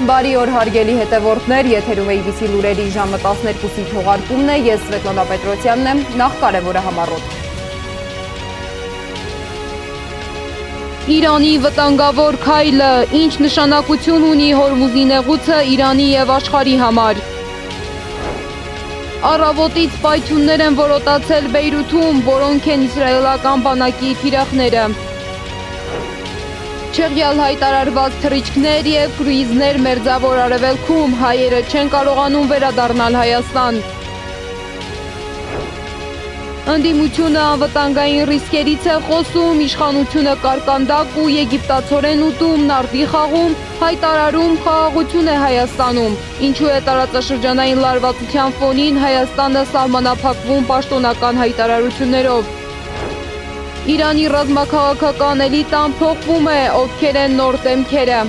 Բարի օր հարգելի հետևորդներ, եթերում է ABC լուրերի ժամը 12-ի թողարկումն է, ես Սվետլանա Պետրոսյանն եմ, նախ կարևորը համառոտ։ Իրանի վտանգավոր քայլը, ինչ նշանակություն ունի Հորմուզի նեղուցը Իրանի և աշխարհի համար։ Առավոտից պայթյուններ են որոտացել Բեյրութում, որոնք են իսրայելական բանակի թիրախները։ Չեղյալ հայտարարված թռիչքներ և կրուիզներ Մերձավոր Արևելքում, հայերը չեն կարողանում վերադառնալ Հայաստան։ Ընդդիմությունը անվտանգային ռիսկերից է խոսում, իշխանությունը կարկանդակ ու եգիպտացորեն ուտում, նարդի խաղում, հայտարարում խաղաղություն է Հայաստանում։ Ինչու է տարածաշրջանային լարվածության ֆոնին Հայաստանը սահմանափակվում պաշտոնական հայտարարություններով։ Իրանի ռազմաքաղաքական էլիտան փոխվում է, ովքեր են նոր դեմքերը։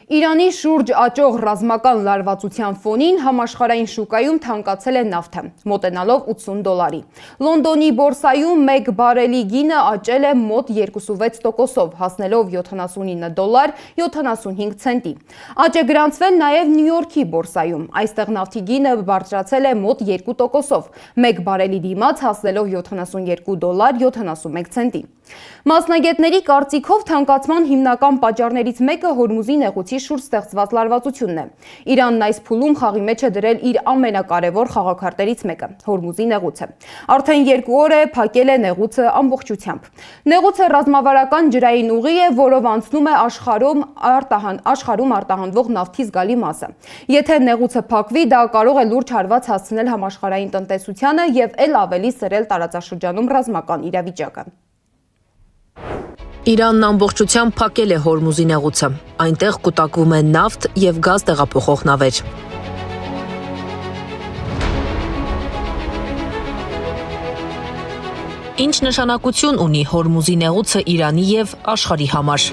Իրանի շուրջ աճող ռազմական լարվածության ֆոնին համաշխարհային շուկայում թանկացել է նավթը, մոտենալով $80։ Լոնդոնի բորսայում 1 բարելի գինը աճել է մոտ 26%-ով, հասնելով $79.75 ցենտի։ Աճ է գրանցվել նաև Նյու Յորքի բորսայում, այստեղ նավթի գինը բարձրացել է մոտ 2%-ով, 1 բարելի դիմաց հասնելով $72.71 ցենտի։ Մասնագետների կարծիքով թանկացման հիմնական պատճառներից մեկը Հորմուզի նեղուցի շուրջ ստեղծված լարվածությունն է։ Իրանն այս փուլում խաղի մեջ է դրել իր ամենակարևոր խաղաքարտերից մեկը՝ Հորմուզի նեղուցը։ Արդեն 2 օր է փակել է նեղուցը ամբողջությամբ։ Նեղուցը ռազմավարական ջրային ուղի է, որով անցնում է աշխարհում արտահանվող նավթի զգալի մասը։ Եթե նեղուցը փակվի, դա կարող է լուրջ հարված հասցնել համաշխարհային տնտեսությանը և ել ավելի սրել տարածաշրջանում ռազմական իրավիճակը։ Իրանն ամբողջությամբ փակել է Հորմուզի նեղուցը։ Այնտեղ կուտակվում է նավթ և գազ տեղափոխող նավեր։ Ինչ նշանակություն ունի Հորմուզի նեղուցը Իրանի և աշխարհի համար։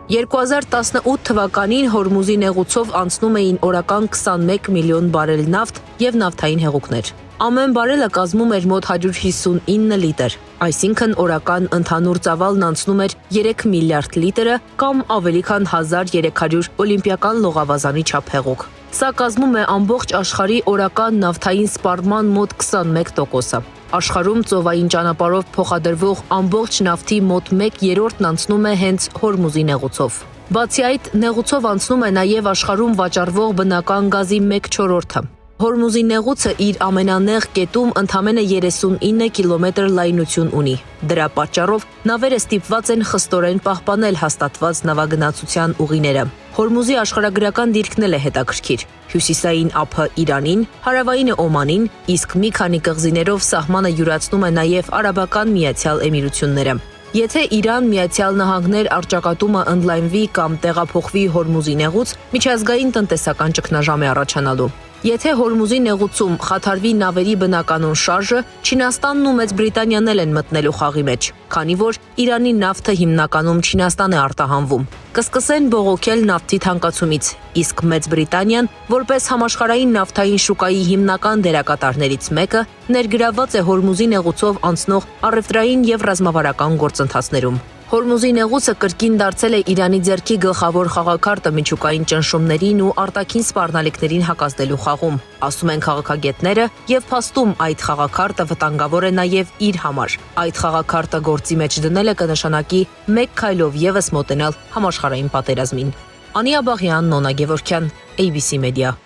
2018 թվականին Հորմուզի նեղուցով անցնում էին օրական 21 միլիոն բարել նավթ և նավթային հեղուկներ։ Ամեն բարելը կազմում էր մոտ 159 լիտր, այսինքն օրական ընդհանուր ծավալն անցնում էր 3 միլիարդ լիտրը կամ ավելի քան 1300 օլիմպիական լողավազանի չափ հեղուկ։ Սա կազմում է ամբողջ աշխարհի օրական նավթային սպառման մոտ 21%-ը։ Աշխարհում ծովային ճանապարհով փոխադրվող ամբողջ նավթի մոտ 1/3-ն անցնում է հենց Հորմուզի նեղուցով։ Բացի այդ, նեղուցով անցնում է նաև աշխարհում վաճառվող բնական գազի 1/4-ը։ Հորմուզի նեղուցը իր ամենանեղ կետում ընդամենը 39 կիլոմետր լայնություն ունի։ Դրա պատճառով նավերը ստիպված են խստորեն պահպանել հաստատված նավագնացության ուղիները։ Հորմուզի աշխարհագրական դիրքն էլ է հետաքրքիր։ Հյուսիսային ափը Իրանին, հարավայինը Օմանին, իսկ մի քանի կղզիներով սահմանը յուրացնում է նաև Արաբական Միացյալ Էմիրությունները։ Եթե Իրան-Միացյալ Նահանգներ առճակատումը ընդլայնվի կամ տեղափոխվի Հորմուզի նեղուց, միջազգային տնտեսական ճգնաժամ է առաջանալու։ Եթե Հորմուզի նեղուցում խաթարվի նավերի բնականոն շարժը, Չինաստանն ու Մեծ Բրիտանիան էլ են մտնելու խաղի մեջ, քանի որ Իրանի նավթը հիմնականում Չինաստան է արտահանվում։ Կսկսեն բողոքել նավթի թանկացումից, իսկ Մեծ Բրիտանիան, որպես համաշխարհային նավթային շուկայի հիմնական դերակատարներից մեկը, ներգրավված է Հորմուզի նեղուցով անցնող առևտրային և ռազմավարական գործընթացներում։ Հորմուզի նեղուցը կրկին դարձել է Իրանի ձեռքի գլխավոր խաղաքարտը միջուկային ճնշումներին ու արտաքին սպառնալիքներին հակազդելու խաղում, ասում են քաղաքագետները, և փաստում այդ խաղաքարտը վտանգավոր է նաև իր համար։ Այդ խաղաքարտը գործի մեջ դնելը կնշանակի մեկ քայլով ևս մոտենալ համաշխարհային պատերազմին։ Անի Աբաղյան, Նոնա Գևորգյան, ABC Media։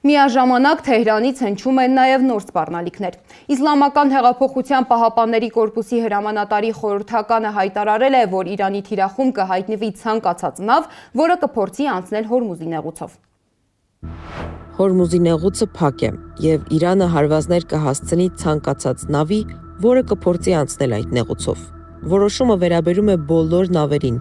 Միաժամանակ Թեհրանից հնչում են նաև նոր սպառնալիքներ։ Իսլամական հեղափոխության պահապանների կորպուսի հրամանատարի խորհրդականը հայտարարել է, որ Իրանի թիրախում կհայտնվի ցանկացած նավ, որը կփորձի անցնել Հորմուզի նեղուցով։ Հորմուզի նեղուցը փակ է, և Իրանը հարվածներ կհասցնի ցանկացած նավի, որը կփորձի անցնել այդ նեղուցով։ Որոշումը վերաբերում է բոլոր նավերին,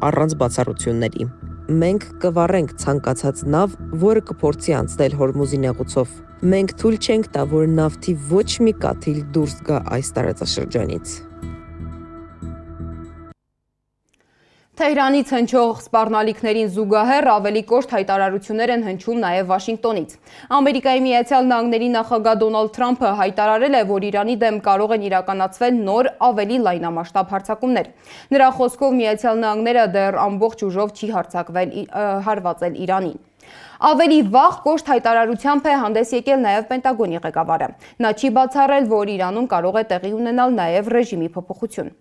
առանց բացառությունների։ Մենք կվառենք ցանկացած նավ, որը կփորձի անցնել Հորմուզի նեղուցով։ Մենք թույլ չենք տա, որ նավթի ոչ մի կաթիլ դուրս գա այս տարածաշրջանից։ Թեհրանից հնչող սպառնալիքներին զուգահեռ ավելի կոշտ հայտարարություններ են հնչում նաև Վաշինգտոնից։ Ամերիկայի Միացյալ Նահանգների նախագահ Դոնալդ Թրամփը հայտարարել է, որ Իրանի դեմ կարող են իրականացվել նոր ավելի լայնամասշտաբ հարձակումներ։ Նրա խոսքով Միացյալ Նահանգները դեռ ամբողջ ուժով չի հարվածել Իրանին։ Ավելի վաղ կոշտ հայտարարությամբ է հանդես եկել նաև Պենտագոնի ղեկավարը։ Նա չի բացառել, որ Իրանում կարող է տեղի ունենալ նաև ռեժիմի փոփոխություն։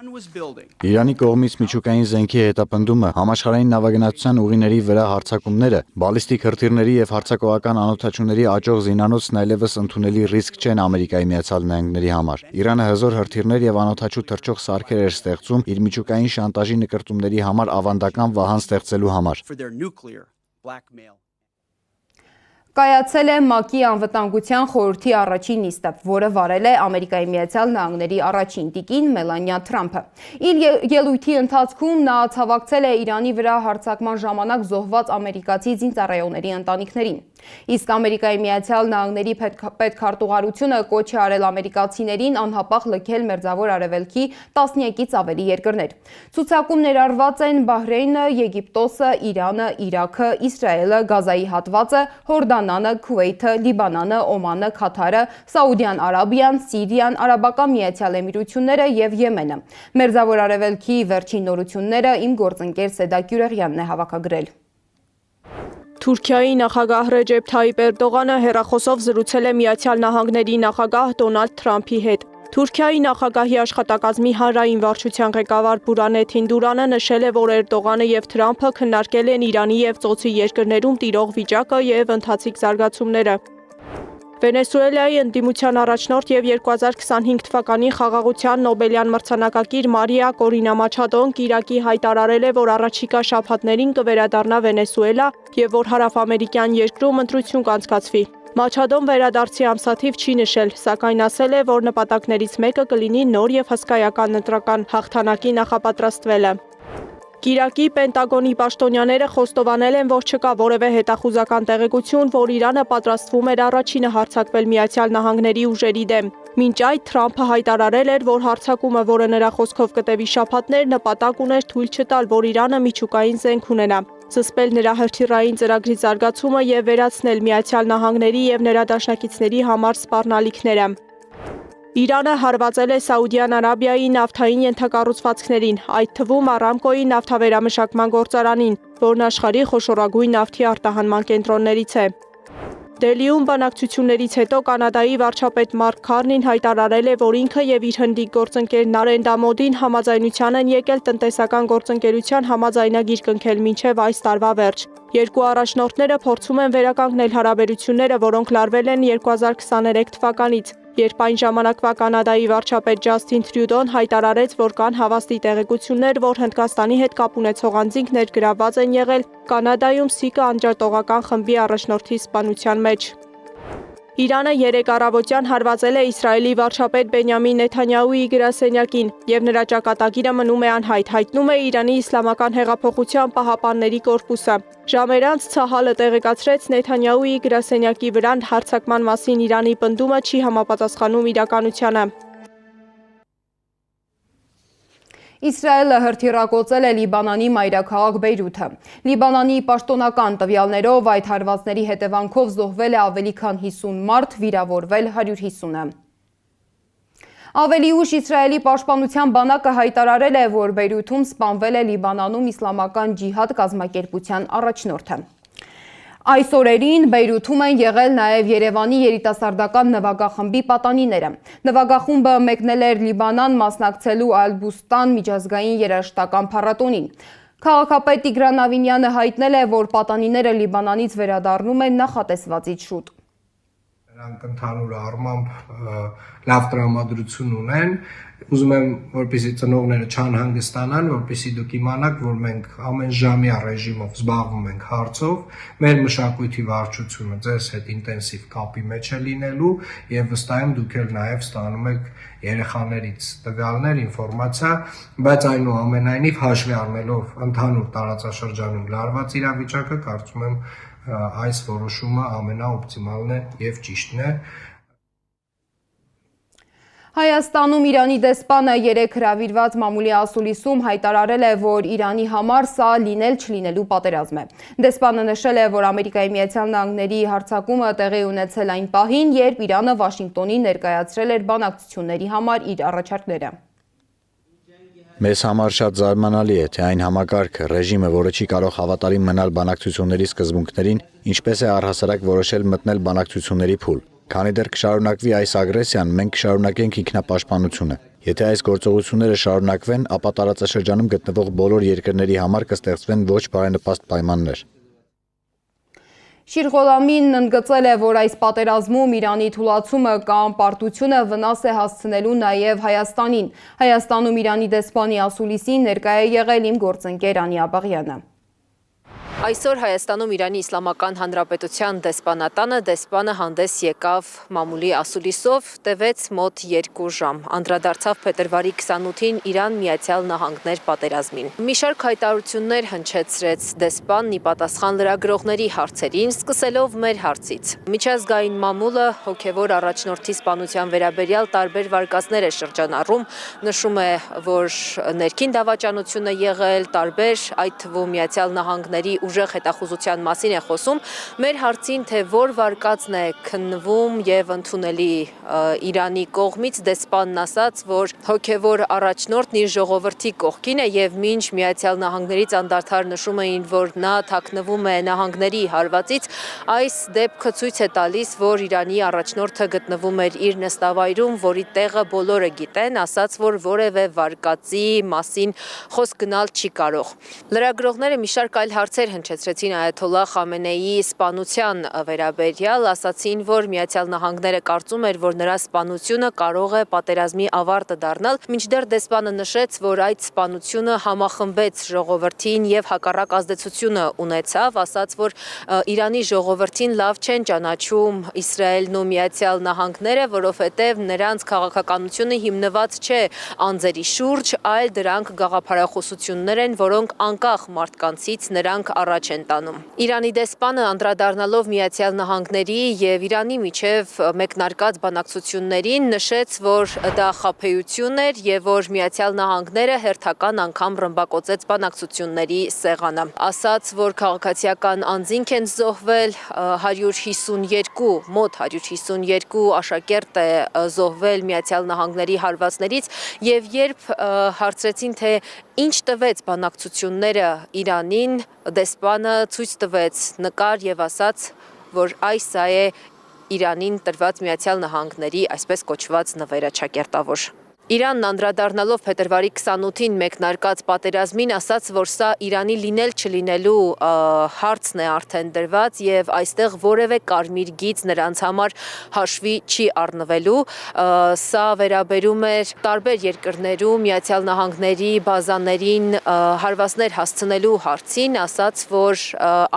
Իրանի կողմից միջուկային զենքի հետապնդումը, համաշխարհային նավագնացության ուղիների վրա հարձակումները, բալիստիկ հրթիռների եւ հարձակողական անօդաչուների աճող զինանոցն այլևս ընդունելի ռիսկ չեն Ամերիկայի Միացյալ Նահանգների համար։ Իրանը հզոր հրթիռներ եւ անօդաչու թռչող սարքեր էր ստեղծում իր միջուկային շանտաժի նկրտումների համար ավանդական վահան ստեղծելու համար։ Կայացել է ՄԱԿ-ի անվտանգության խորհրդի առաջին նիստը, որը վարել է Ամերիկայի Միացյալ Նահանգների առաջին տիկին Մելանիա Թրամփը։ Իր ելույթի ընթացքում նա ցավակցել է Իրանի վրա հարձակման ժամանակ զոհված ամերիկացի զինծառայողների ընտանիքներին։ Իսկ Ամերիկայի Միացյալ Նահանգների պետքարտուղարությունը կոչ է արել ամերիկացիներին անհապաղ լքել Մերձավոր Արևելքի 13-ից ավելի երկրներ։ Ցուցակում ներառված են Բահրեյնը, Եգիպտոսը, Իրանը, Իրաքը, Իսրայելը, Գազայի հատվածը, Հորդանանը, Քուվեյթը, Լիբանանը, Օմանը, Քաթարը, Սաուդյան Արաբիան, Սիրիան, Արաբական Միացյալ Էմիրությունները եւ Եմենը։ Մերձավոր Արևելքի վերջին նորությունները իմ գործընկեր Սեդա Կյուրեղյանն է հավաքագրել։ Թուրքիայի նախագահ Ռեջեփ Թայիպ Էրդողանը հեռախոսով զրուցել է Միացյալ Նահանգների նախագահ Դոնալդ Թրամփի հետ։ Թուրքիայի նախագահի աշխատակազմի հանրային վարչության ղեկավար Բուրանեթ Հինդուրանը նշել է, որ Էրդողանը եւ Թրամփը քննարկել են Իրանի եւ Ծոցի երկրներում տիրող վիճակը եւ ընթացիկ զարգացումները։ Վենեսուելայի ընդդիմության առաջնորդ եւ 2025 թվականի խաղաղության Նոբելյան մրցանակակիր Մարիա Կորինա Մաչադոն Կիրակի հայտարարել է, որ առաջիկա շաբաթներին կվերադառնա Վենեսուելա եւ որ հարավամերիկյան երկրում ընտրություն կանցկացվի։ Մաչադոն վերադարձի ամսաթիվ չի նշել, սակայն ասել է, որ նպատակներից մեկը կլինի նոր եւ հսկայական ընտրական հաղթանակի նախապատրաստվելը։ Կիրակի Պենտագոնի պաշտոնյաները խոստովանել են, որ չկա որևէ հետախուզական տեղեկություն, որ Իրանը պատրաստվում էր առաջինը հարձակվել Միացյալ Նահանգների ուժերի դեմ։ Մինչ այդ Թրամփը հայտարարել էր, որ հարձակումը, որը նրա խոսքով կտևի շաբաթներ, նպատակ ուներ թույլ չտալ, որ Իրանը միջուկային զենք ունենա, զսպել նրա հրթիռային ծրագրի զարգացումը եւ վերացնել Միացյալ Նահանգների եւ նրա դաշնակիցների համար սպառնալիքները։ Իրանը հարվածել է Սաուդյան Արաբիայի նավթային ենթակառուցվածքներին, այդ թվում Արամկոյի նավթավերամշակման գործարանին, որն աշխարհի խոշորագույն նավթի արտահանման կենտրոններից է։ Դելիում բանակցություններից հետո Կանադայի վարչապետ Մարկ Քարնին հայտարարել է, որ ինքը եւ իր հնդիկ գործընկեր Նարենդա Մոդին համաձայնության են եկել տնտեսական գործընկերության համաձայնագիր կնքել մինչև այս տարվա վերջ։ Երկու առաջնորդները փորձում են վերականգնել հարաբերությունները, որոնք լարվել են 2023 թվականից, երբ այն ժամանակվա Կանադայի վարչապետ Ջասթին Թրյուդոն հայտարարեց, որ կան հավաստի տեղեկություններ, որ Հնդկաստանի հետ կապ ունեցող անձինք ներգրավված են եղել Կանադայում ՍԻԿ անջատողական խմբի առաջնորդի սպանության մեջ։ Իրանը երեկ առավոտյան հարվածել է Իսրայելի վարչապետ Բենյամին Նեթանյահուի գրասենյակին եւ նրա ճակատագիրը մնում է անհայտ, հայտնում է Իրանի Իսլամական հեղափոխության պահապանների կորպուսը։ Ժամեր անց Ցահալը տեղեկացրեց Նեթանյահուի գրասենյակի վրա հարձակման մասին Իրանի պնդումը չի համապատասխանում իրականությանը։ Իսրայելը հրթիռակոծել է Լիբանանի մայրաքաղաք Բեյրութը։ Լիբանանի պաշտոնական տվյալներով այդ հարվածների հետևանքով զոհվել է ավելի քան 50 մարդ, վիրավորվել 150-ը։ Ավելի ուշ Իսրայելի պաշտպանության բանակը հայտարարել է, որ Բեյրութում սպանվել է Լիբանանում իսլամական ջիհադ կազմակերպության առաջնորդը։ Այս օրերին Բեյրութում են եղել նաև Երևանի երիտասարդական նվագախմբի պատանիները։ Նվագախումբը մեկնել էր Լիբանան մասնակցելու Ալ-Բուստան միջազգային երաժշտական փառատոնին։ Քաղաքապետ Տիգրան Ավինյանը հայտնել է, որ պատանիները Լիբանանից վերադառնում են նախատեսվածից շուտ։ Նրանք ընդհանուր առմամբ լավ տրամադրություն ունեն, ուզում եմ, որպեսզի ծնողները չանհանգստանան, որպեսզի դուք իմանաք, որ մենք ամեն ժամյա ռեժիմով զբաղվում ենք հարցով, մեր մշակույթի վարչությունը ձեզ հետ ինտենսիվ կապի մեջ է լինելու եւ վստահ եմ դուք էլ նաեւ ստանում եք երեխաներից տվյալներ, ինֆորմացիա, բայց այնուամենայնիվ հաշվի առնելով ընդհանուր տարածաշրջանում լարված իրավիճակը, կարծում եմ այս որոշումը ամենաօպտիմալն է եւ ճիշտն է։ Հայաստանում Իրանի դեսպանը երեք հրավիրված մամուլի ասուլիսում հայտարարել է, որ Իրանի համար սա լինել չլինելու պատերազմ է։ Դեսպանը նշել է, որ Ամերիկայի Միացյալ Նահանգների հարձակումը տեղի ունեցել այն պահին, երբ Իրանը Վաշինգտոնին ներկայացրել էր բանակցությունների համար իր առաջարկները։ Մեզ համար շատ զարմանալի է, թե այն համակարգը, ռեժիմը, որը չի կարող հավատարիմ մնալ բանակցությունների սկզբունքներին, ինչպես է առհասարակ որոշել մտնել բանակցությունների փուլ։ Քանի դեռ կշարունակվի այս ագրեսիան, մենք կշարունակենք ինքնապաշտպանությունը։ Եթե այս գործողությունները շարունակվեն, ապա տարածաշրջանում գտնվող բոլոր երկրների համար կստեղծվեն ոչ բարենպաստ պայմաններ։ Շիրղոլամին ընդգծել է, որ այս պատերազմում Իրանի թուլացումը կամ պարտությունը վնաս է հասցնելու նաև Հայաստանին։ Հայաստանում Իրանի դեսպանի ասուլիսին ներկայ է եղել իմ գործընկեր Անի Աբաղյանը։ Այսօր Հայաստանում Իրանի Իսլամական Հանրապետության դեսպանատանը դեսպանը հանդես եկավ մամուլի ասուլիսով, տևեց մոտ 2 ժամ, անդրադարձավ փետրվարի 28-ին Իրան Միացյալ Նահանգներ պատերազմին։ Մի շարք հայտարարություններ հնչեցրեց դեսպանն ի պատասխան լրագրողների հարցերին, սկսելով մեր հարցից։ Միջազգային մամուլը հոգևոր առաջնորդի սպանության վերաբերյալ տարբեր վարկածներ է շրջանառում, նշում է, որ ներքին դավաճանություն է եղել, տարբեր, այդ թվում Միացյալ Նահանգների ուժեղ հետախուզության մասին է խոսում, մեր հարցին, թե որ վարկածն է քննվում եւ ընդունելի Իրանի կողմից, դեսպանն ասաց, որ հոգևոր առաջնորդն իր ժողովրդի կողքին է եւ մինչ Միացյալ Նահանգներից անդադար նշում էին, որ նա թաքնվում է նահանգների հարվածից, այս դեպքը ցույց է տալիս, որ Իրանի առաջնորդը գտնվում էր իր նստավայրում, որի տեղը բոլորը գիտեն, ասաց, որ որևէ վարկածի մասին խոսք գնալ չի կարող։ Լրագրողները մի շարք այլ հարցեր հնչեցրեցին Այաթոլլահ Խամենեիի սպանության վերաբերյալ, ասացին, որ Միացյալ Նահանգները կարծում էր, որ նրա սպանությունը կարող է պատերազմի ավարտը դառնալ, մինչդեռ դեսպանը նշեց, որ այդ սպանությունը համախմբեց ժողովրդին եւ հակառակ ազդեցությունը ունեցավ, ասաց, որ Իրանի ժողովրդին լավ չեն ճանաչում Իսրայելն ու Միացյալ Նահանգները, որովհետեւ նրանց քաղաքականությունը հիմնված չէ անձերի շուրջ, այլ դրանք գաղափարախոսություններ են, որոնք անկախ մարդկանցից նրանք առաջ են տանում։ Իրանի դեսպանը անդրադառնալով Միացյալ Նահանգների եւ Իրանի միջև մեկնարկած բանակցություններին նշեց, որ դա խաբեություն էր եւ որ Միացյալ Նահանգները հերթական անգամ ռմբակոծեց բանակցությունների սեղանը։ Ասաց, որ քաղաքացիական անձինք են զոհվել, 152, մոտ 152 աշակերտ է զոհվել Միացյալ Նահանգների հարվածներից եւ երբ հարցրեցին, թե ինչ տվեց բանակցությունները Իրանին, դեսպանը ցույց տվեց նկար եւ ասաց, որ այս է Իրանին տրված Միացյալ Նահանգների այսպես կոչված նվերը ճակերտավոր։ Իրանն անդրադառնալով փետրվարի 28-ին մեկնարկած պատերազմին ասաց, որ սա Իրանի լինել չլինելու հարցն է արդեն դրված եւ այստեղ որևէ կարմիր գիծ նրանց համար հաշվի չի առնվելու։ Սա վերաբերում է տարբեր երկրներում Միացյալ Նահանգների բազաներին հարվածներ հասցնելու հարցին, ասաց, որ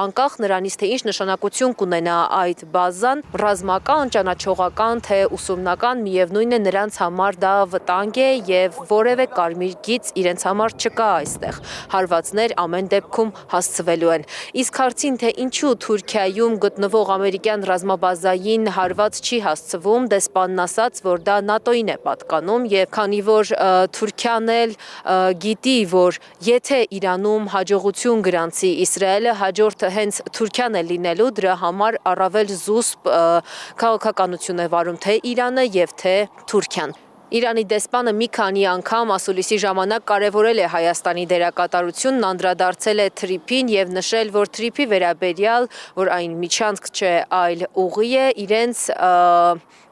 անկախ նրանից, թե ինչ նշանակություն կունենա այդ բազան, ռազմական, ճանաչողական, թե ուսումնական, միևնույն է նրանց համար դա վտանգ է եւ որևէ կարմիր գիծ իրենց համար չկա այստեղ։ Հարվածներ ամեն դեպքում հասցվելու են։ Իսկ հարցին, թե ինչու Թուրքիայում գտնվող ամերիկյան ռազմաբազային հարված չի հասցվում, դեսպանն ասաց, որ դա ՆԱՏՕ-ին է պատկանում եւ քանի որ Թուրքիան էլ գիտի, որ եթե Իրանում հաջողություն գրանցի Իսրայելը, հաջորդը հենց Թուրքիան է լինելու, դրա համար առավել զուսպ քաղաքականություն է վարում թե Իրանը եւ թե Թուրքիան։ Իրանի դեսպանը մի քանի անգամ ասուլիսի ժամանակ կարևորել է Հայաստանի դերակատարությունն, անդրադարձել է թրիփին եւ նշել, որ թրիփի վերաբերյալ, որ այն միջանցք չէ, այլ ուղի է, իրենց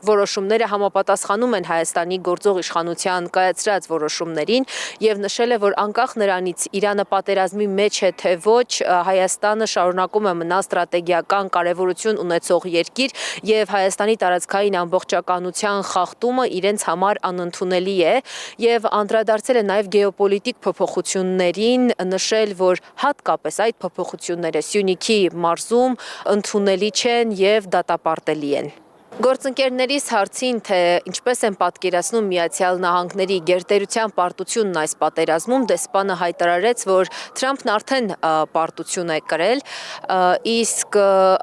որոշումները համապատասխանում են Հայաստանի գործող իշխանության կայացրած որոշումներին եւ նշել է, որ անկախ նրանից Իրանը պատերազմի մեջ է թե ոչ, Հայաստանը շարունակում է մնալ ստրատեգիական կարևորություն ունեցող երկիր եւ Հայաստանի տարածքային ամբողջականության խախտումը իրենց համար անընդունելի է եւ անդրադարձել է նաեւ գեոպոլիտիկ փոփոխություններին, նշել, որ հատկապես այդ փոփոխությունները Սյունիքի մարզում ընդունելի չեն եւ դատապարտելի են։ Գործընկերներիս հարցին, թե ինչպես են պատկերացնում Միացյալ Նահանգների գերտերության պարտությունն այս պատերազմում, դեսպանը հայտարարեց, որ Թրամփն արդեն պարտություն է կրել, իսկ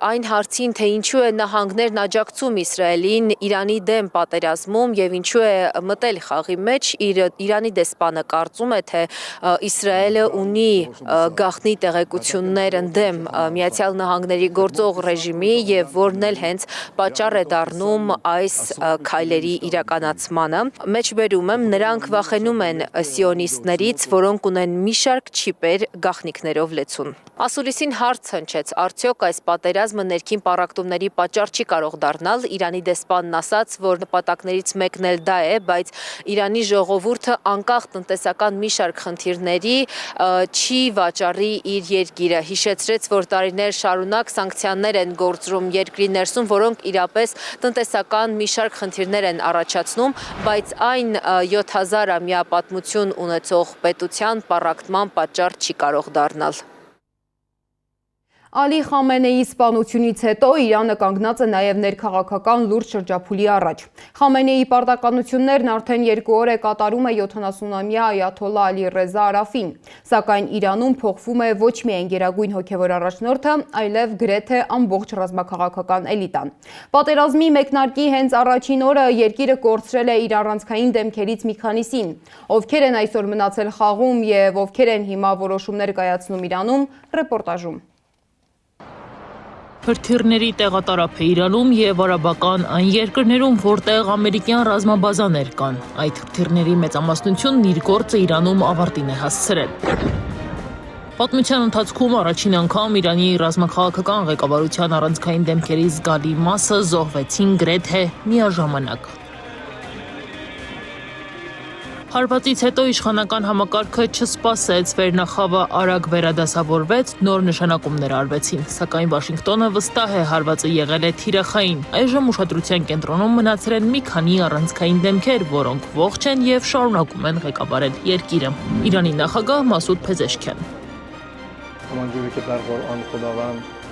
այն հարցին, թե ինչու է նահանգներն աջակցում Իսրայելին Իրանի դեմ պատերազմում եւ ինչու է մտել խաղի մեջ, Իրանի դեսպանը կարծում է, թե Իսրայելը ունի գաղտնի տեղեկություններ ընդդեմ Միացյալ Նահանգների գործող ռեժիմի եւ որն էլ հենց պատճառ է դառնում այս քայլերի իրականացմանը։ Մեջբերում եմ, նրանք վախենում են սիոնիստներից, որոնք ունեն մի շարք չիպեր գաղտնիքներով լեցուն։ Ասուլիսին հարց հնչեց, արդյոք այս պատերազմը ներքին պառակտումների պատճառ չի կարող դառնալ։ Իրանի դեսպանն ասաց, որ նպատակներից մեկն էլ դա է, բայց Իրանի ժողովուրդը անկախ տնտեսական մի շարք խնդիրների չի վաճառի իր երկիրը։ Հիշեցրեց, որ տարիներ շարունակ սանկցիաներ են գործում երկրի ներսում, որոնք իրապես տնտեսական մի շարք խնդիրներ են առաջացնում, բայց այն 7000-ամյա պատմություն ունեցող պետության պառակտման պատճառ չի կարող դառնալ։ Ալի Խամենեի սպանությունից հետո Իրանը կանգնած է նաև ներքաղաքական լուրջ շրջափուլի առաջ։ Խամենեի պարտականություններն արդեն 2 օր է կատարում է 70-ամյա այաթոլլա Ալի Ռեզա Արաֆին, սակայն Իրանում փոխվում է ոչ միայն գերագույն հոգևոր առաջնորդը, այլև գրեթե ամբողջ ռազմաքաղաքական էլիտան։ Պատերազմի մեկնարկի հենց առաջին օրը երկիրը կորցրել է իր առանցքային դեմքերից մի քանիսին։ Ովքեր են այսօր մնացել խաղում եւ ովքեր են հիմա որոշումներ կայացնում Իրանում, ռեպորտաժում։ Հրթիռների տեղատարափ է Իրանում եւ արաբական այն երկրներում, որտեղ ամերիկյան ռազմաբազաներ կան։ Այդ հրթիռների մեծամասնությունն իր գործը Իրանում ավարտին է հասցրել։ Պատմության ընթացքում առաջին անգամ Իրանի ռազմաքաղաքական ղեկավարության առանցքային դեմքերի զգալի մասը զոհվեցին գրեթե միաժամանակ։ Հարվածից հետո իշխանական համակարգը չսպասեց, վերնախավը արագ վերադասավորվեց, նոր նշանակումներ արվեցին, սակայն Վաշինգտոնը վստահ է հարվածը եղել է թիրախային։ Այժմ ուշադրության կենտրոնում մնացել են մի քանի առանցքային դեմքեր, որոնք ողջ են եւ շարունակում են ղեկավարել երկիրը։ Իրանի նախագահ Մասուդ Փեզեշքյան։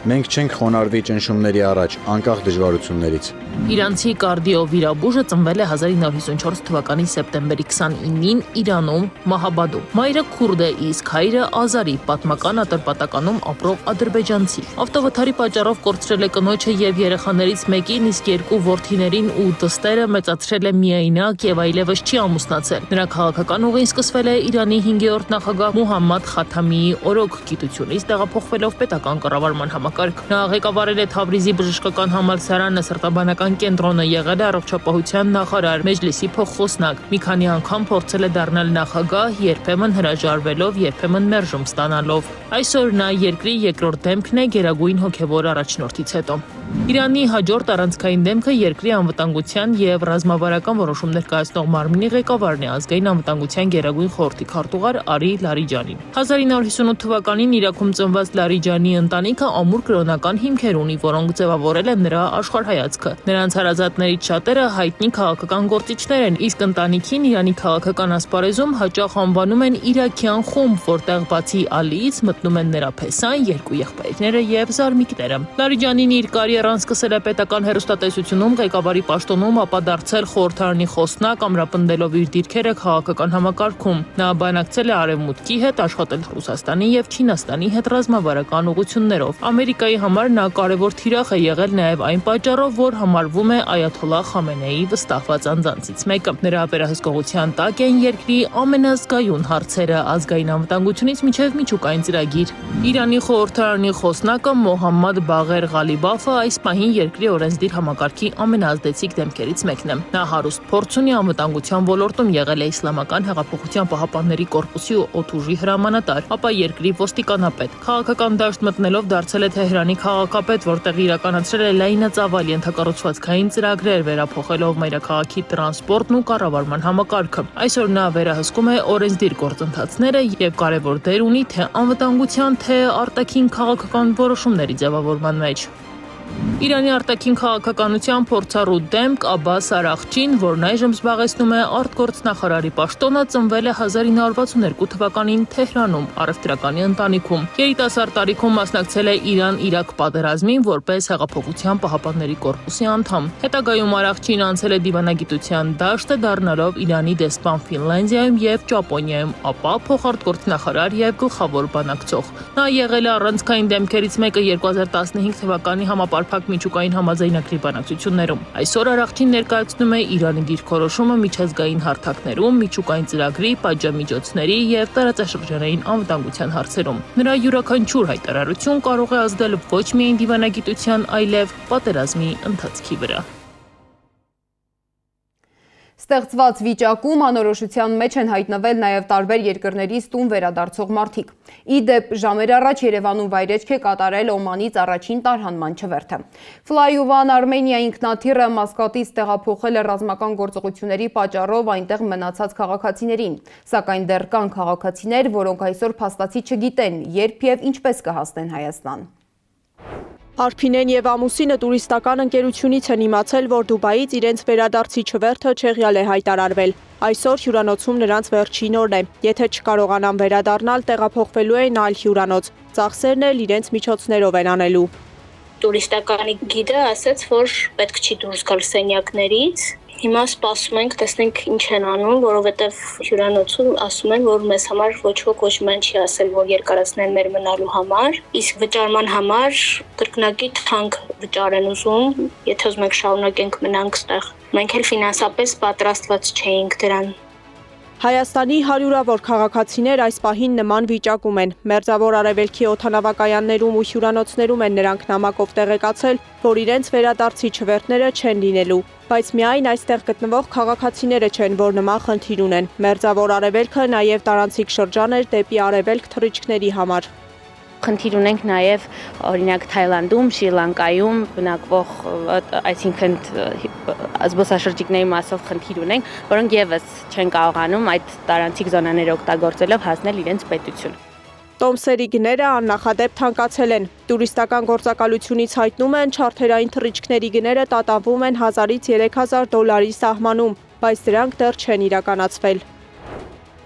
Մենք չենք խոնարհվի ճնշումների առաջ, անկախ դժվարություններից։ Իրանցի կարդիո վիրաբույժը ծնվել է 1954 թվականի սեպտեմբերի 29-ին Իրանում, Մահաբադում։ Մայրը քուրդ է, իսկ հայրը ազարի, պատմական Ատրպատականում ապրող ադրբեջանցի։ Ավտովթարի պատճառով կորցրել է կնոջը եւ երեխաներից մեկին, իսկ 2 որդիներին ու դստերը մեծացրել է միայնակ եւ այլևս չի ամուսնացել։ Նրա քաղաքական ուղին սկսվել է Իրանի 5-րդ նախագահ Մուհամմադ Խաթամիի օրոք գիտությունից տեղափոխվելով պետական կառավարման համակարգ։ Նա ղեկավարել է Թավրիզի բժշկական համալսարանը, սրտաբանական կենտրոնը, եղել է առողջապահության նախարար, մեջլիսի փոխխոսնակ։ Մի քանի անգամ փորձել է դառնալ նախագահ, երբեմն հրաժարվելով, երբեմն մերժում ստանալով։ Այսօր նա երկրի երկրորդ դեմքն է գերագույն հոգևոր առաջնորդից հետո։ Իրանի հաջորդ առանցքային դեմքը երկրի անվտանգության եւ ռազմավարական որոշումներ կայացնող մարմնի ղեկավարն է, ազգային անվտանգության գերագույն խորհրդի քարտուղար Արի Լարիջանին։ 1958 թվականին Իրաքում ծնված Լարիջանի ընտանիքը ամուր կրոնական հիմքեր ունի, որոնք ձևավորել են նրա աշխարհայացքը։ Նրանց հարազատներից շատերը հայտնի քաղաքական գործիչներ են, իսկ ընտանիքին Իրանի քաղաքական ասպարեզում հաճախ անվանում են իրաքյան խումբ, որտեղ բացի Ալիից մտնում են նրա փեսան, 2 եղբայրները եւ զարմիկները։ Լարիջանին իր կարիերան սկսել է պետական հեռուստատեսությունում, ղեկավարի պաշտոնում, ապա դարձել խորհրդարանի խոսնակ, ամրապնդելով իր դիրքերը քաղաքական համակարգում։ Նա բանակցել է Արևմուտքի հետ, աշխատել Ռուսաստանի եւ Չինաստանի հետ ռազմավարական ուղղություններով։ Ամերիկայի համար նա կարևոր թիրախ է եղել նաև այն պատճառով, որ համարվում է այաթոլլա Խամենեիի վստահված անձանցից մեկը։ Նրա վերահսկողության տակ են երկրի ամենազգայուն հարցերը, ազգային անվտանգությունից մինչև միջուկային ծրագիր։ Իրանի խորհրդարանի խոսնակը Մոհամմադ Բաղեր Ղալիբաֆը այս պահին երկրի օրենսդիր համակարգի ամենաազդեցիկ դեմքերից մեկն է։ Նա հարուստ փորձ ունի անվտանգության ոլորտում, եղել է Իսլամական հեղափոխության պահապանների կորպուսի օդուժի հրամանատար, ապա երկրի ոստիկանապետ։ Քաղաքական դաշտ մտնելով դարձել է Թեհրանի քաղաքապետ, որտեղ իրականացրել է լայնածավալ ենթակառուցվածքային ծրագրեր, վերափոխելով մայրաքաղաքի տրանսպորտն ու կառավարման համակարգը։ Այսօր նա վերահսկում է օրենսդիր գործընթացները եւ կարևոր դեր ունի թե անվտանգության, թե արտաքին քաղաքական որոշումների ձևավորման մեջ։ Իրանի արտաքին քաղաքականության փորձառու դեմք Աբբաս Արաղչին, որն այժմ զբաղեցնում է արտգործնախարարի պաշտոնը, ծնվել է 1962 թվականին Թեհրանում, առևտրականի ընտանիքում։ Երիտասարդ տարիքում մասնակցել է Իրան-Իրաք պատերազմին որպես Հեղափոխության պահապանների կորպուսի անդամ։ Հետագայում Արաղչին անցել է դիվանագիտության դաշտը, դառնալով Իրանի դեսպան Ֆինլանդիայում եւ Ճապոնիայում, ապա փոխարտգործնախարար եւ գլխավոր բանակցող։ Նա եղել է առանցքային դեմքերից մեկը 2015 թվականի համապարփակ միջուկային համաձայնագրի բանակցություններում։ Այսօր Արաղչին ներկայացնում է Իրանի դիրքորոշումը միջազգային հարթակներում, միջուկային ծրագրի, պատժամիջոցների եւ տարածաշրջանային անվտանգության հարցերում։ Նրա յուրաքանչյուր հայտարարություն կարող է ազդել ոչ միայն դիվանագիտության, այլև պատերազմի ընթացքի վրա։ Ստեղծված վիճակում անորոշության մեջ են հայտնվել նաև տարբեր երկրներից տուն վերադարձող մարդիկ։ Ի դեպ, ժամեր առաջ Երևանում վայրեջք է կատարել Օմանից առաջին տարհանման չվերթը։ Fly One Armenia ինքնաթիռը Մասկատից տեղափոխել է ռազմական գործողությունների պատճառով այնտեղ մնացած քաղաքացիներին, սակայն դեռ կան քաղաքացիներ, որոնք այսօր փաստացի չգիտեն, երբ եւ ինչպես կհասնեն Հայաստան։ Արփինեն եւ ամուսինը տուրիստական ընկերությունից են իմացել, որ Դուբայից իրենց վերադարձի չվերթը չեղյալ է հայտարարվել։ Այսօր հյուրանոցում նրանց վերջին օրն է։ Եթե չկարողանան վերադառնալ, տեղափոխվելու են այլ հյուրանոց։ Ծախսերն էլ իրենց միջոցներով են անելու։ Տուրիստականի գիդը ասաց, որ պետք չի դուրս գալ սենյակներից։ Հիմա սպասում ենք, տեսնենք ինչ են անում, որովհետև հյուրանոցում ասում են, որ մեզ համար ոչ ոք ոչ ման չի ասել, որ երկարացնեն մեր մնալու համար, իսկ վճարման համար կրկնակի թանկ վճար են ուզում, եթե ուզում եք շարունակենք մնանք ստեղ։ Մենք էլ ֆինանսապես պատրաստված չէինք դրան։ Հայաստանի հարյուրավոր քաղաքացիներ այս պահին նման վիճակում են։ Մերձավոր Արևելքի օդանավակայաններում ու հյուրանոցներում են նրանք նամակով տեղեկացել, որ իրենց վերադարձի չվերթները չեն լինելու, բայց միայն այստեղ գտնվող քաղաքացիները չեն, որ նման խնդիր ունեն։ Մերձավոր Արևելքը նաև տարանցիկ շրջան էր դեպի Արևելք թռիչքների համար։ Խնդիր ունենք նաև օրինակ Թայլանդում, Շրի Լանկայում բնակվող, այսինքն զբոսաշրջիկների մասով խնդիր ունենք, որոնք եւս չեն կարողանում այդ տարանցիկ զոնաները օգտագործելով հասնել իրենց պետություն։ Տոմսերի գները աննախադեպ թանկացել են։ Տուրիստական գործակալությունից հայտնում են, չարթերային թռիչքների գները տատանվում են 1000-ից 3000 դոլարի սահմանում, բայց դրանք դեռ չեն իրականացվել։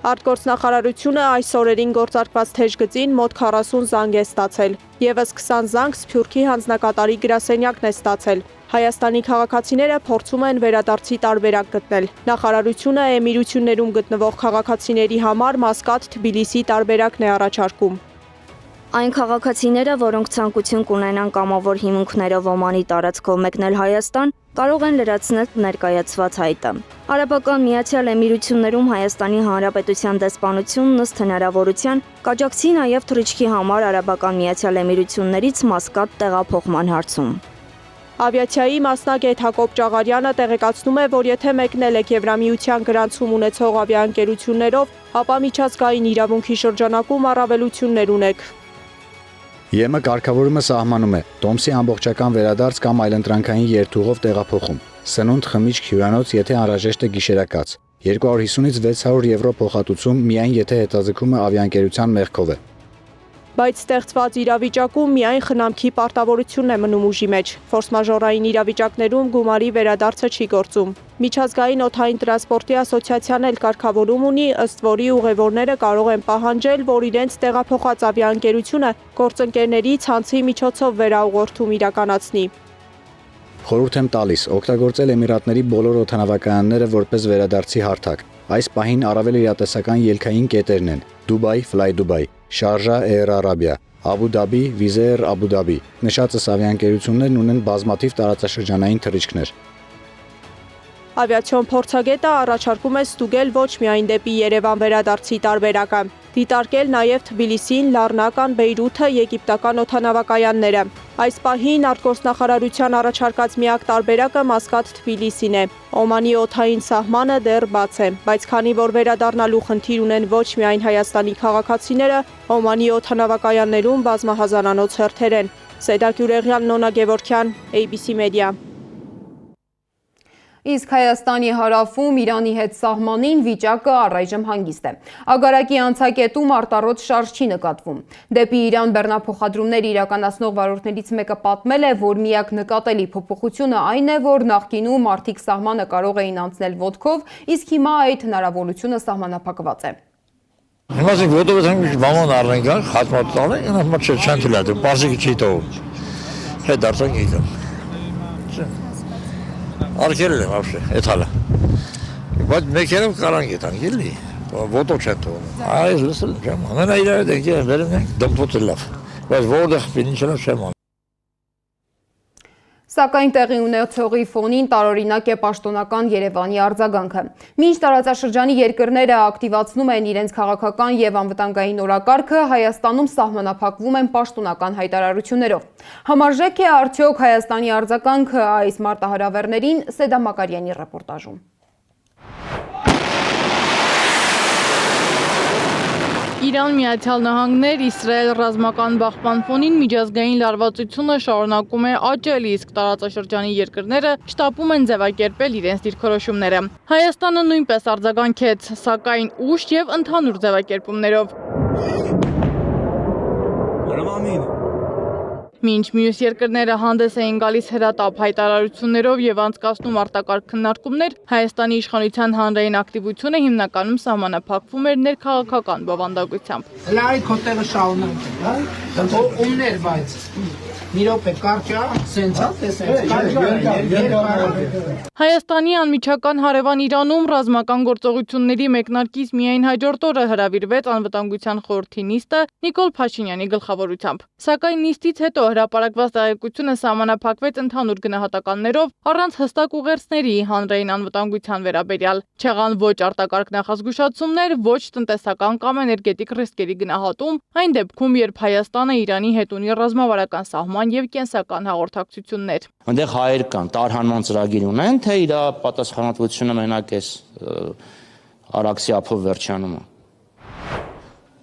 Արտգործնախարարությունը այս օրերին գործարկված թեժգծին մոտ 40 զանգ է ստացել։ Եվս 20 զանգ Սփյուռքի հանձնակատարի գրասենյակն է ստացել։ Հայաստանի քաղաքացիները փորձում են վերադարձի տարբերակ գտնել։ Նախարարությունը էմիրություններում գտնվող քաղաքացիների համար Մասկատ, Թբիլիսի տարբերակն է առաջարկում։ Այն քաղաքացիները, որոնք ցանկություն կունենան կամավոր հիմունքներով Օմանի տարածքով մեկնել Հայաստան, կարող են լրացնել ներկայացված հայտը։ Արաբական Միացյալ Էմիրություններում Հայաստանի Հանրապետության դեսպանությունն ըստ հնարավորության կաջակցի նաև թռիչքի համար Արաբական Միացյալ Էմիրություններից Մասկատ տեղափոխման հարցում։ Ավիացիայի մասնագետ Հակոբ Ճաղարյանը տեղեկացնում է, որ եթե մեկնել եք Եվրամիության գրանցում ունեցող ավիաընկերություններով, ապա միջազգային իրավունքի շրջանակում առավելություններ ունեք։ ԵՄ կարգավորումը սահմանում է տոմսի ամբողջական վերադարձ կամ այլընտրանքային երթուղով տեղափոխում։ Սնունդ, խմիչք, հյուրանոց, եթե անհրաժեշտ է գիշերակաց։ 250-ից 600 եվրո փոխհատուցում միայն եթե հետաձգումը ավիաընկերության մեղքով է։ Բայց ստեղծված իրավիճակում միայն խնամքի պարտավորությունն է մնում ուժի մեջ։ Ֆորսմաժորային իրավիճակներում գումարի վերադարձը չի գործում։ Միջազգային օդային տրանսպորտի ասոցիացիան էլ կարգավորում ունի, ըստ որի ուղևորները կարող են պահանջել, որ իրենց տեղափոխած ավիաընկերությունը գործընկերների ցանցի միջոցով վերաուղղորդում իրականացնի։ Խորհուրդ եմ տալիս օգտագործել Էմիրատների բոլոր օդանավակայանները որպես վերադարձի հարթակ։ Այս պահին առավել իրատեսական ելքային կետերն են՝ Դուբայ, Fly Dubai, Շարժա, Air Arabia, Abu Dhabi, Wizz Air, Abu Dhabi։ Նշածս ավիաընկերություններն ունեն բազմաթիվ տարածաշրջանային թռիչքներ։ Ավիացիոն փորձագետը առաջարկում է ստուգել ոչ միայն դեպի Երևան վերադարձի տարբերակը, դիտարկել նաև Թբիլիսին, Լառնական, Բեյրութը, եգիպտական օդանավակայանները։ Այս պահին արտգործնախարարության առաջարկած միակ տարբերակը Մասկատ Թբիլիսին է։ Օմանի օդային սահմանը դեռ բաց է, բայց քանի որ վերադառնալու խնդիր ունեն ոչ միայն Հայաստանի քաղաքացիները, Օմանի օդանավակայաններում բազմահազարանոց հերթեր են։ Սեդա Գյուրեղյան, Նոնա Գևորգյան, ABC Media։ Իսկ Հայաստանի հարավում Իրանի հետ սահմանին վիճակը առայժմ հանգիստ է։ Ագարակի անցակետում արտառոց շարժ չի նկատվում։ Դեպի Իրան բեռնափոխադրումներ իրականացնող վարորդներից մեկը պատմել է, որ միակ նկատելի փոփոխությունը այն է, որ նախկինում մարդիկ սահմանը կարող էին անցնել ոտքով, իսկ հիմա այդ հնարավորությունը սահմանափակված է։ Հիմա մենք ոտով ենք բաման առնենք, խաթմատ տալենք, հիմա չեն թույլատրում, բարձիկը չի տողում։ Հետ դարձանք գիտեմ։ Արկել եմ вообще, այդ հալը։ Բայց մեքենով կարան գետանք, էլի։ Ոտով չեն տողում։ Այս լսել չեմ։ Ամենա իրար դենք վերում ենք դմփոթը լավ։ Բայց որտեղ պինիչնով չեմ անում։ Սակայն տեղի ունեցողի ֆոնին տարօրինակ է պաշտոնական Երևանի արձագանքը։ Մինչ տարածաշրջանի երկրները ակտիվացնում են իրենց քաղաքական եւ անվտանգային օրակարգը, Հայաստանում սահմանափակվում են պաշտոնական հայտարարություններով։ Համարժեք է արդյոք Հայաստանի արձագանքը այս մարտահրավերներին, Սեդա Մակարյանի ռեպորտաժում։ Իրան, Միացյալ Նահանգներ, Իսրայել ռազմական բախման ֆոնին միջազգային լարվածությունը շարունակում է աճել, իսկ տարածաշրջանի երկրները շտապում են ձևակերպել իրենց դիրքորոշումները։ Հայաստանը նույնպես արձագանքեց, սակայն ուշ եւ ընդհանուր ձևակերպումներով։ Մինչ մյուս երկրները հանդես էին գալիս հրատապ հայտարարություններով եւ անցկացնում արտակարգ քննարկումներ, Հայաստանի իշխանության հանրային ակտիվությունը հիմնականում սահմանափակվում էր ներքաղաքական բովանդակությամբ։ Հələ այդ քոտերը շարունակենք, հա։ Ումներ բայց մի րոպե կարճա, սենցա, Հայաստանի անմիջական հարևան Իրանում ռազմական գործողությունների մեկնարկից միայն հաջորդ օրը հրավիրվեց անվտանգության խորհրդի նիստը Նիկոլ Փաշինյանի գլխավորությամբ։ Սակայն նիստից հետո հրապարակված տեղեկությունը սահմանափակվեց ընդհանուր գնահատականներով առանց հստակ ուղերձների հանրային անվտանգության վերաբերյալ։ Չեղան ոչ արտակարգ նախազգուշացումներ, ոչ տնտեսական կամ էներգետիկ ռիսկերի գնահատում, այն դեպքում, երբ Հայաստանը Իրանի հետ ունի ռազմավարական սահման եւ կենսական հաղորդակցություններ։ Այնտեղ հայեր կան, տարհանման ծրագիր ունեն, թե իր պատասխանատվությունը մենակ էս Արաքսի ափով վերջանում է։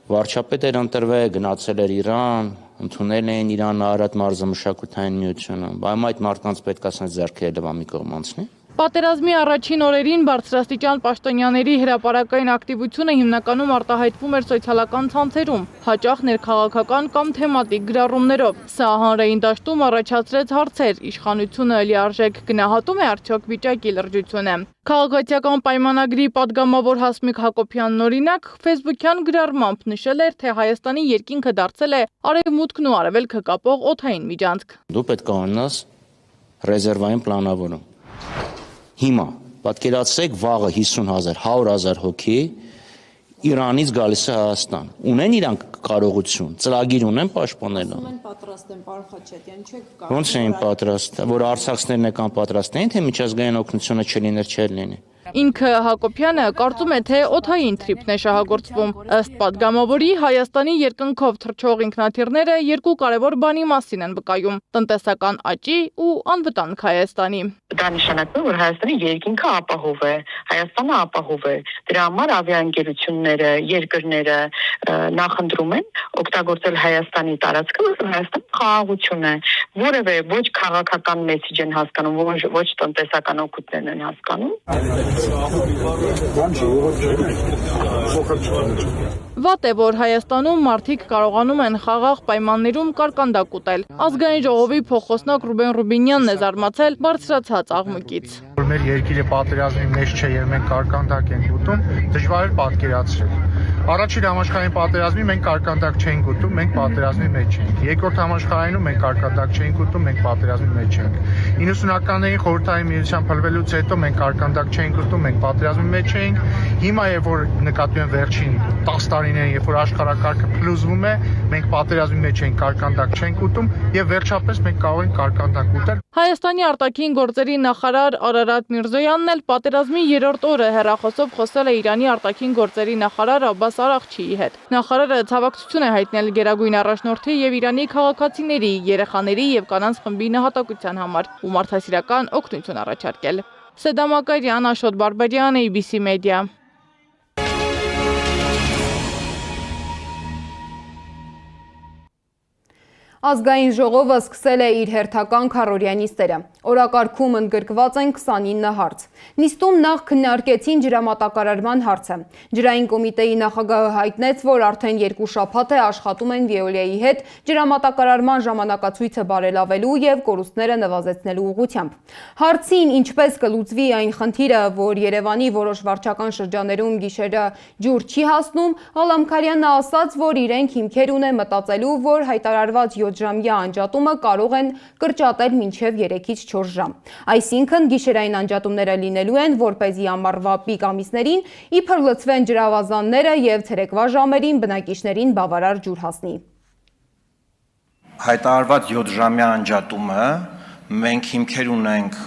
Վարչապետը ընտրվել, գնացել էր Իրան, ընդունել էին Իրան Արարատ մարզամշակութային միությունը, բայց այդ մարդկանց պետք է ասած ձեռքերը լվամի կողմ անցնի։ Պատերազմի առաջին օրերին բարձրաստիճան պաշտոնյաների հրապարակային ակտիվությունը հիմնականում արտահայտվում էր սոցիալական ցանցերում, հաճախ ներքաղաքական կամ թեմատիկ գրառումներով։ Սա հանրային դաշտում առաջացրեց հարցեր՝ իշխանությունը լիարժեք գնահատում է արդյոք վիճակի լրջությունը։ Քաղաքացիական պայմանագրի պատգամավոր Հասմիկ Հակոբյանն օրինակ Facebook-յան գրառմամբ նշել էր, թե Հայաստանի երկինքը դարձել է արևմուտքն ու արևելքը կապող օդային միջանցք։ Դու պետք է ունենաս ռեզերվային պլանավորում։ Հիմա պատկերացրեք վաղը 50,000, 100,000 հոգի Իրանից գալիս է Հայաստան։ Ունեն իրանք կարողություն, ծրագիր ունեն պաշտպանելու։ Պատրաստ են, պարոն Խաչատյան, չեք կարող։ Ոնց էին պատրաստ, որ արցախցիներն եկան պատրաստ էին, թե միջազգային օգնությունը չլիներ, չէր լինի։ Ինքը Հակոբյանը կարծում է, թե օդային թրիփն է շահագործվում։ Ըստ պատգամավորի, Հայաստանի երկնքով թռչող ինքնաթիռները երկու կարևոր բանի մասին են վկայում՝ տնտեսական աճի ու անվտանգ Հայաստանի։ Դա նշանակում է, որ Հայաստանի երկինքը ապահով է, Հայաստանը ապահով է։ Դրա համար ավիաընկերությունները, երկրները նախընտրում են օգտագործել Հայաստանի տարածքը, որովհետև Հայաստանը խաղաղություն է, որևէ ոչ քաղաքական մեսեջ են հասկանում, ոչ տնտեսական օգուտներ են հասկանում։ Վատ է, որ Հայաստանում մարդիկ կարողանում են խաղաղ պայմաններում կարկանդակ ուտել։ Ազգային ժողովի փոխոսնակ Ռուբեն Ռուբինյանն է զարմացել բարձրացած աղմուկից։ Որ մեր երկիրը պատերազմի մեջ չէ եւ մենք կարկանդակ ենք ուտում, դժվար է պատկերացնել։ Առաջին համաշխարհային պատերազմի մենք կարկանդակ չենք ուտում, մենք պատերազմի մեջ ենք։ Երկրորդ համաշխարհայինում մենք կարկանդակ չենք ուտում, մենք պատերազմի մեջ ենք։ 90-ականներին խորհրդային միության փլվելուց հետո մենք կարկանդակ չենք ուտում, մենք պատերազմի մեջ ենք։ Հիմա երբ որ նկատի են վերջին 10 տարիներին, երբ որ աշխարհակարգը փլուզվում է, մենք պատերազմի մեջ ենք, կարկանդակ չենք ուտում եւ վերջապես մենք կարող ենք կարկանդակ ուտել։ Հայաստանի արտաքին գործերի նախարար Արարատ Միրզոյանն էլ պատերազմի 3-րդ օրը հեռախոսով խոսել է Իրանի արտաքին գործերի նախարար Աբբաս Արաղչիի հետ։ Նախարարը ցավակցություն է հայտնել Գերագույն առաջնորդի եւ Իրանի քաղաքացիների, երեխաների եւ կանանց խմբի նահատակության համար ու մարդասիրական օգնություն առաջարկել։ Սեդա Մակարյան, Աշոտ Բարբարյան, ABC Media։ Ազգային ժողովը սկսել է իր հերթական քառօրյա նիստերը։ Օրակարգում ընդգրկված են 29 հարց։ Նիստում նախ քննարկեցին ջրամատակարարման հարցը։ Ջրային կոմիտեի նախագահը հայտնեց, որ արդեն 2 շաբաթ է աշխատում են Veolia-ի հետ ջրամատակարարման ժամանակացույցը բարելավելու եւ կորուստները նվազեցնելու ուղղությամբ։ Հարցին ինչպես կլուծվի այն խնդիրը, որ Երևանի որոշ վարչական շրջաններում գիշերը ջուր չի հասնում, Ղալամքարյանը ասաց, որ իրենք հիմքեր ունեն մտածելու, որ հայտարարված 7 ժամյա անջատումը կարող են կրճատել մինչև 3-ից 4 ժամ։ Այսինքն գիշերային անջատումները լինելու են, որպեսզի ամառվա պիկ ամիսներին իբր լցվեն ջրավազանները եւ ցերեկվա ժամերին բնակիչներին բավարար ջուր հասնի։ Հայտարարված 7 ժամյա անջատումը մենք հիմքեր ունենք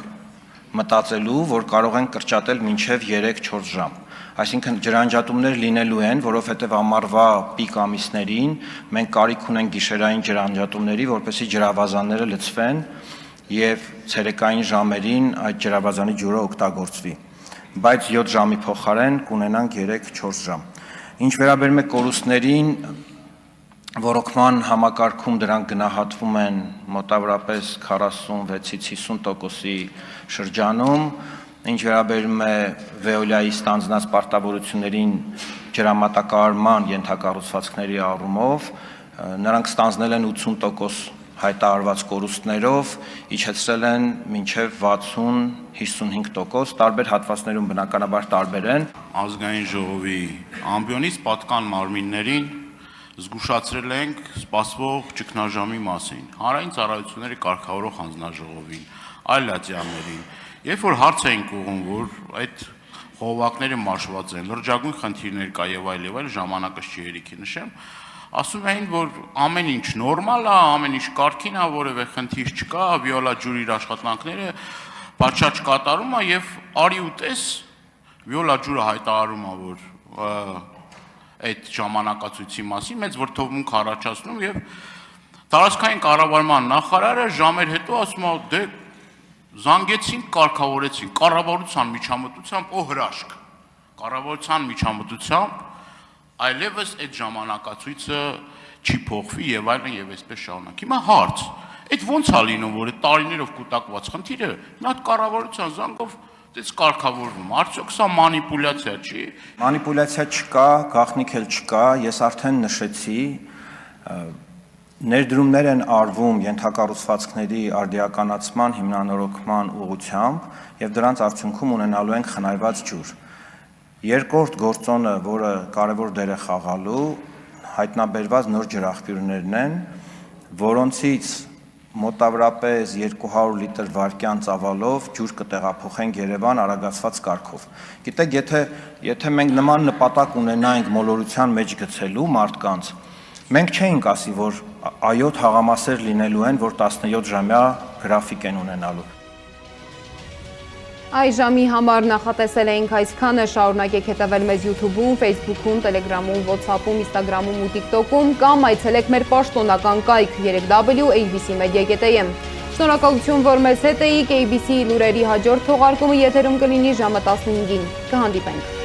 մտածելու, որ կարող են կրճատել մինչև 3-4 ժամ։ Այսինքն ջրանջատումներ լինելու են, որովհետև ամառվա պիկ ամիսներին մենք կարիք ունենք գիշերային ջրանջատումների, որպեսզի ջրավազանները լցվեն եւ ցերեկային ժամերին այդ ջրավազանի ջուրը օգտագործվի։ Բայց 7 ժամի փոխարեն կունենանք 3-4 ժամ։ Ինչ վերաբերում է կորուստներին, ռոռոկման համակարգում դրանք գնահատվում են մոտավորապես 46-ից 50%-ի շրջանում, ինչ վերաբերում է Veolia-ի ստանձնած պարտավորություններին ջրամատակարարման ենթակառուցվածքների առումով, նրանք ստանձնել են 80% հայտարարված կորուստներով, իջեցրել են մինչև 60-55%, տարբեր հատվածներում բնականաբար տարբեր են։ Ազգային ժողովի ամբիոնից պատկան մարմիններին զգուշացրել ենք սպասվող ճգնաժամի մասին, հանրային ծառայությունների կարգավորող հանձնաժողովին, այլ ատյաններին։ Երբ որ հարց էինք ուղղում, որ այդ խողովակները մաշված են, լրջագույն խնդիրներ կա եւ այլ ժամանակը չի երիքի նշեմ, ասում էին, որ ամեն ինչ նորմալ է, ամեն ինչ կարգին է, որևէ խնդիր չկա, Veolia ջուրի իր աշխատանքները պատշաճ կատարում է եւ արի ու տես Veolia ջուրը հայտարարում է, որ այդ ժամանակացույցի մասին մեծ վրդովմունք առաջացնում եւ տարածքային կառավարման նախարարը ժամեր հետո ասում է դե զանգեցին, կարգավորեցին, կառավարության միջամտությամբ հրաշք, կառավարության միջամտությամբ այլևս այդ ժամանակացույցը չի փոխվի եւ այլն եւ այսպես շարունակ։ Հիմա հարց, այդ ո՞նց է լինում, որ այդ տարիներով կուտակված խնդիրը մի հատ կառավարության զանգով դες կարգավորվում, արդյոք սա մանիպուլյացիա չի։ Մանիպուլյացիա չկա, գաղտնիք էլ չկա, ես արդեն նշեցի, ներդրումներ են արվում ենթակառուցվածքների արդիականացման, հիմնանորոգման ուղղությամբ եւ դրանց արդյունքում ունենալու ենք խնայված ջուր։ Երկրորդ գործոնը, որը կարևոր դեր է խաղալու, հայտնաբերված նոր ջրաղբյուրներն են, որոնցից մոտավորապես 200 լիտր վարկյան ծավալով ջուր կտեղափոխենք Երևան արագացված կարգով։ Գիտեք, եթե մենք նման նպատակ ունենայինք մոլորության մեջ գցելու մարդկանց, մենք չէինք ասի, որ այո, թաղամասեր լինելու են, որ 17 ժամյա գրաֆիկ են ունենալու։ Այս ժամի համար նախատեսել էինք այսքանը, շարունակեք հետևել մեզ YouTube-ում, Facebook-ում, Telegram-ում, WhatsApp-ում, Instagram-ում ու TikTok-ում կամ այցելեք մեր պաշտոնական կայք www.abcmedia.am։ Շնորհակալություն, որ մեզ հետ էիք, ABC լուրերի հաջորդ թողարկումը եթերում կլինի ժամը 15-ին։ Կհանդիպենք։